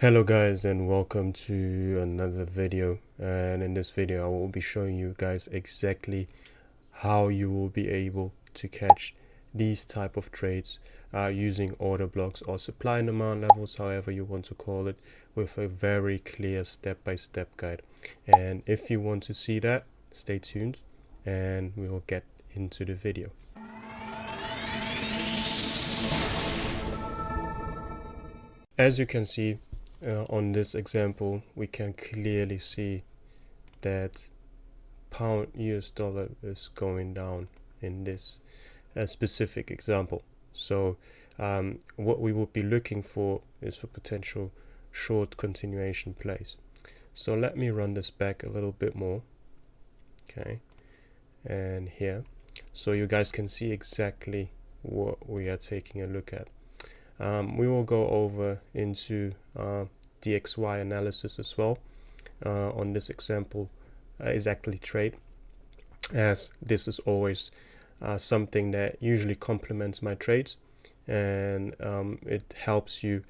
Hello guys, and welcome to another video. And in this video I will be showing you guys exactly how you will be able to catch these type of trades using order blocks or supply and demand levels, however you want to call it, with a very clear step-by-step guide. And if you want to see that, stay tuned and we will get into the video. As you can see on this example, we can clearly see that pound US dollar is going down in this specific example. So what we would be looking for is for potential short continuation plays. So let me run this back a little bit more. Okay, and here, so you guys can see exactly what we are taking a look at. We will go over into DXY analysis as well on this example exactly trade, as this is always something that usually complements my trades, and it helps you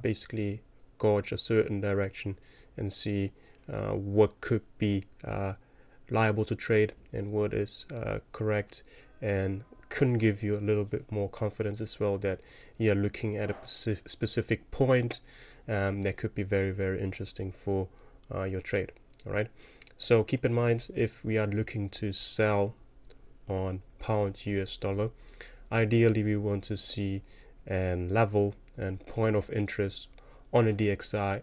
basically gauge a certain direction and see what could be liable to trade and what is correct, and can give you a little bit more confidence as well that you're looking at a specific point that could be very, very interesting for your trade. All right, so keep in mind, if we are looking to sell on pound US dollar, ideally we want to see an level and point of interest on a DXY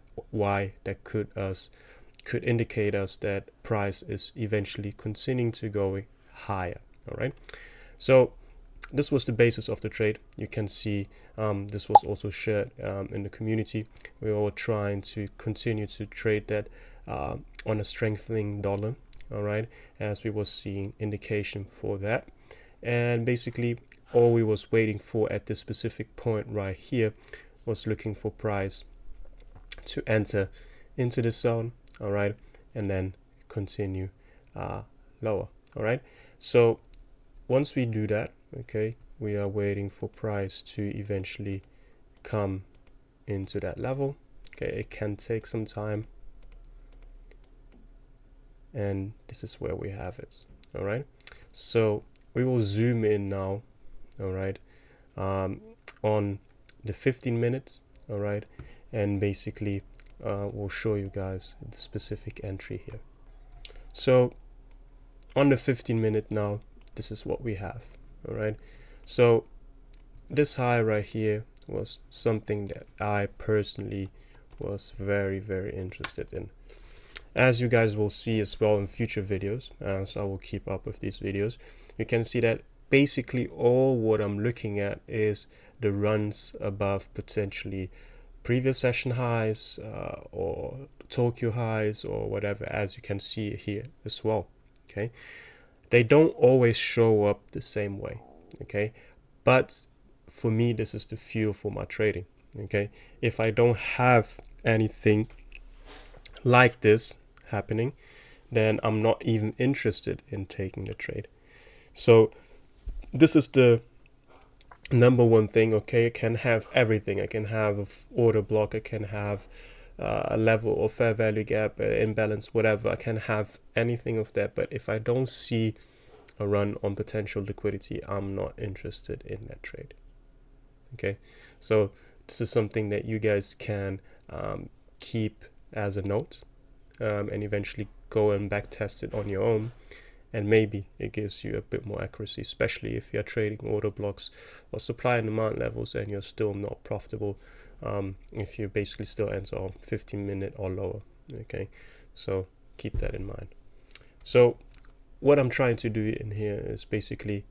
that could indicate us that price is eventually continuing to go higher. All right, so this was the basis of the trade. You can see this was also shared in the community. We were trying to continue to trade that on a strengthening dollar, all right, as we were seeing indication for that. And basically all we was waiting for at this specific point right here was looking for price to enter into the zone, all right, and then continue lower. All right, so once we do that, okay, we are waiting for price to eventually come into that level. Okay, it can take some time, and this is where we have it. All right, so we will zoom in now, all right, on the 15 minutes, all right, and basically we'll show you guys the specific entry here. So on the 15-minute now, this is what we have. All right, so this high right here was something that I personally was very, very interested in, as you guys will see as well in future videos. So I will keep up with these videos. You can see that basically all what I'm looking at is the runs above potentially previous session highs or Tokyo highs or whatever, as you can see here as well. Okay, they don't always show up the same way, okay, but for me this is the fuel for my trading. Okay, if I don't have anything like this happening, then I'm not even interested in taking the trade. So this is the number one thing. Okay, I can have everything. I can have an order block, I can have a level or fair value gap, imbalance, whatever. I can have anything of that, but if I don't see a run on potential liquidity, I'm not interested in that trade. Okay, so this is something that you guys can keep as a note and eventually go and back test it on your own, and maybe it gives you a bit more accuracy, especially if you're trading order blocks or supply and demand levels and you're still not profitable, if you basically still enter on 15-minute or lower. Okay, so keep that in mind. So what I'm trying to do in here is basically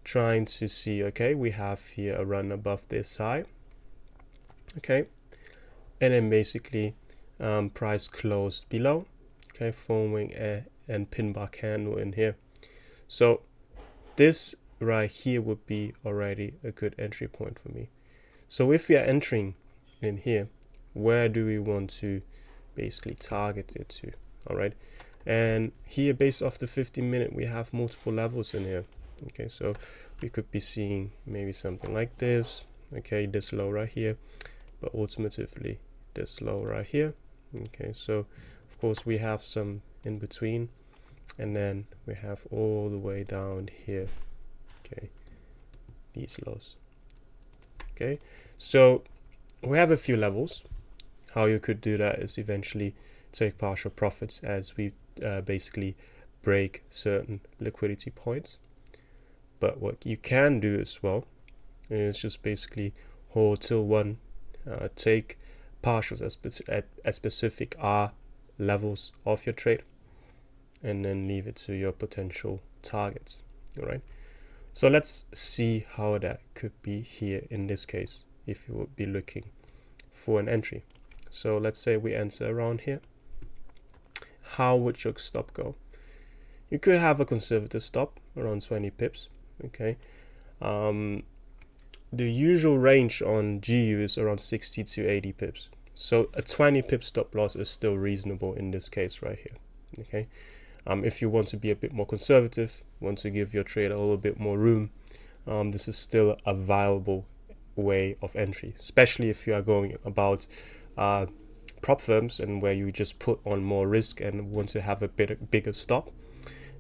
trying to see, okay, we have here a run above this high, okay, and then basically price closed below, okay, forming and pin bar candle in here. So this right here would be already a good entry point for me. So if we are entering in here, where do we want to basically target it to? All right, and here, based off the 15-minute, we have multiple levels in here. Okay, so we could be seeing maybe something like this, okay, this low right here, but ultimately this low right here. Okay, so of course we have some in between, and then we have all the way down here, okay, these lows. Okay, so we have a few levels. How you could do that is eventually take partial profits as we basically break certain liquidity points. But what you can do as well is just basically hold till one, take partials at specific R levels of your trade, and then leave it to your potential targets. All right. So let's see how that could be here in this case if you would be looking for an entry. So let's say we enter around here. How would your stop go? You could have a conservative stop around 20 pips. Okay. The usual range on GU is around 60 to 80 pips. So a 20 pip stop loss is still reasonable in this case right here. Okay. If you want to be a bit more conservative, want to give your trade a little bit more room, this is still a viable way of entry, especially if you are going about prop firms and where you just put on more risk and want to have a bigger stop.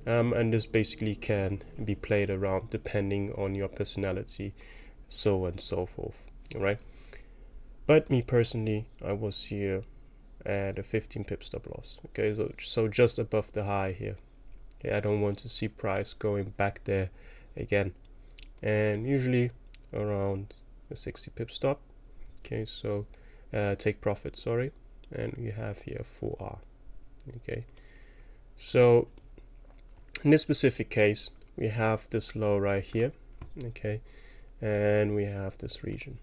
And this basically can be played around depending on your personality, so on and so forth. All right. But me personally, I was here at a 15 pip stop loss. Okay, so just above the high here. Okay, I don't want to see price going back there again, and usually around a 60 pip stop. Okay, so take profit, sorry, and we have here 4R. Okay, so in this specific case we have this low right here. Okay, and we have this region.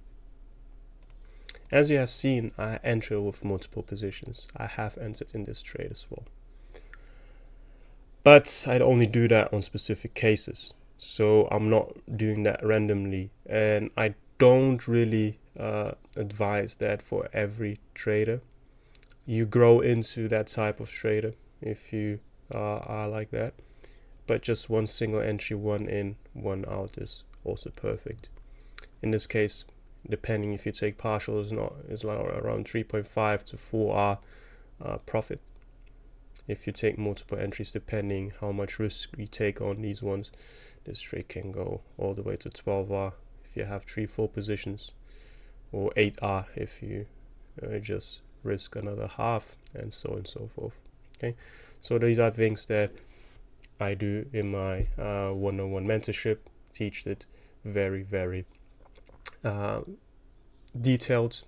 As you have seen, I enter with multiple positions. I have entered in this trade as well, but I'd only do that on specific cases, so I'm not doing that randomly, and I don't really advise that for every trader. You grow into that type of trader if you are like that, but just one single entry, one in, one out is also perfect. In this case, depending if you take partials, is like around 3.5 to 4R profit. If you take multiple entries, depending how much risk you take on these ones, this trade can go all the way to 12R if you have 3-4 positions, or 8R if you just risk another half, and so on and so forth. Okay, so these are things that I do in my one-on-one mentorship. Teach it very, very detailed,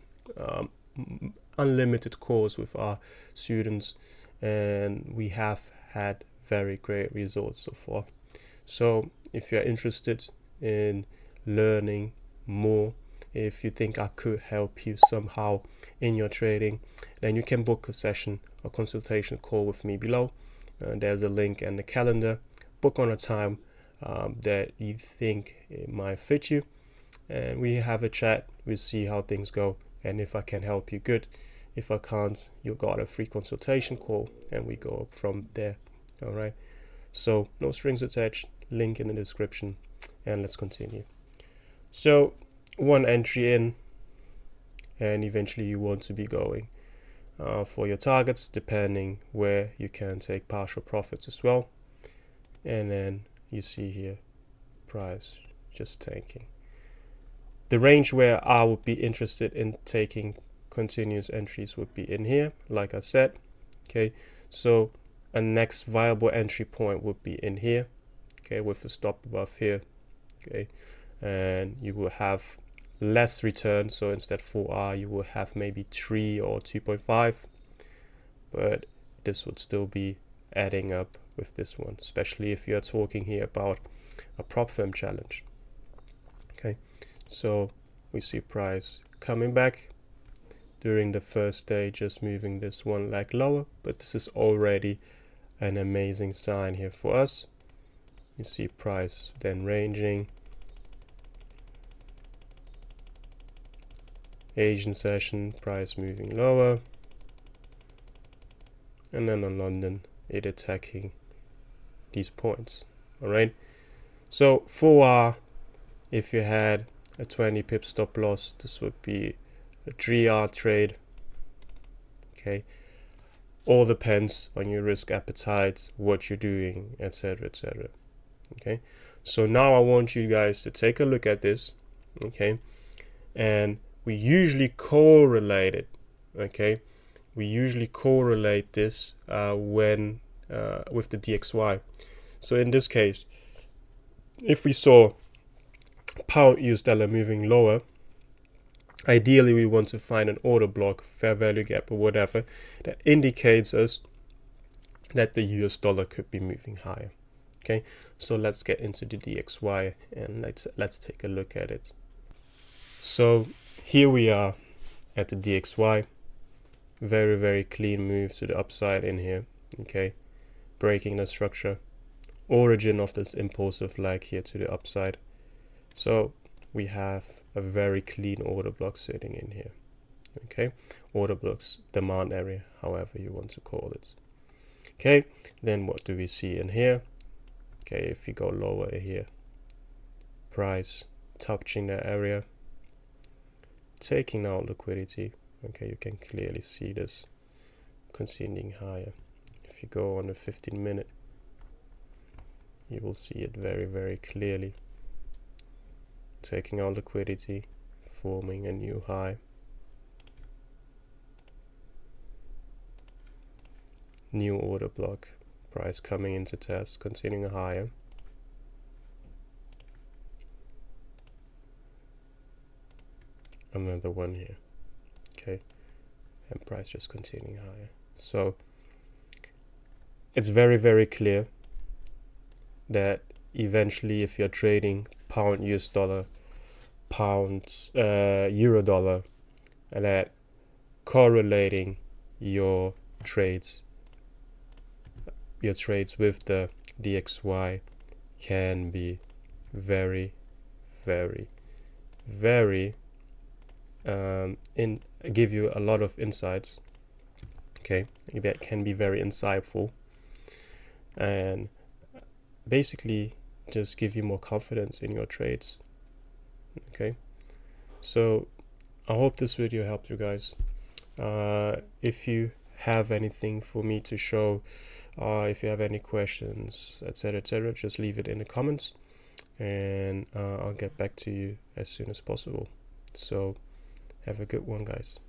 unlimited course with our students, and we have had very great results so far. So if you're interested in learning more, if you think I could help you somehow in your trading, then you can book a session, a consultation call with me below. There's a link and the calendar. Book on a time that you think it might fit you, and we have a chat. We'll see how things go, and if I can help you, good. If I can't, you got a free consultation call, and we go up from there. All right, so no strings attached, link in the description, and let's continue. So one entry in, and eventually you want to be going for your targets, depending where you can take partial profits as well. And then you see here price just tanking. The range where I would be interested in taking continuous entries would be in here, like I said. Okay, so a next viable entry point would be in here, okay, with a stop above here. Okay, and you will have less return, so instead 4R you will have maybe 3 or 2.5, but this would still be adding up with this one, especially if you're talking here about a prop firm challenge. Okay, so we see price coming back during the first day, just moving this one leg lower, but this is already an amazing sign here for us. You see price then ranging, Asian session, price moving lower, and then on London it attacking these points. All right, so 4R, if you had a 20 pip stop loss, this would be a 3R trade. Okay, all depends on your risk appetite, what you're doing, etc., etc. Okay, so now I want you guys to take a look at this. Okay, and we usually correlate it. Okay, we usually correlate this when with the DXY. So in this case, if we saw pound US dollar moving lower, ideally we want to find an order block, fair value gap, or whatever that indicates us that the US dollar could be moving higher. Okay, so let's get into the DXY and let's take a look at it. So here we are at the DXY. Very, very clean move to the upside in here. Okay, breaking the structure, origin of this impulsive leg here to the upside. So we have a very clean order block sitting in here. Okay, order blocks, demand area, however you want to call it. Okay, then what do we see in here? Okay, if you go lower here, price touching that area, taking out liquidity. Okay, you can clearly see this continuing higher. If you go on the 15-minute, you will see it very, very clearly. Taking out liquidity, forming a new high. New order block, price coming into test, continuing higher. Another one here. Okay, and price just continuing higher. So it's very, very clear that eventually if you're trading pound US dollar, pound euro dollar, and that correlating your trades with the DXY can be very, very, very give you a lot of insights. Okay, that can be very insightful and basically just give you more confidence in your trades. Okay, so I hope this video helped you guys. If you have anything for me to show, if you have any questions, etc., just leave it in the comments and I'll get back to you as soon as possible. So have a good one, guys.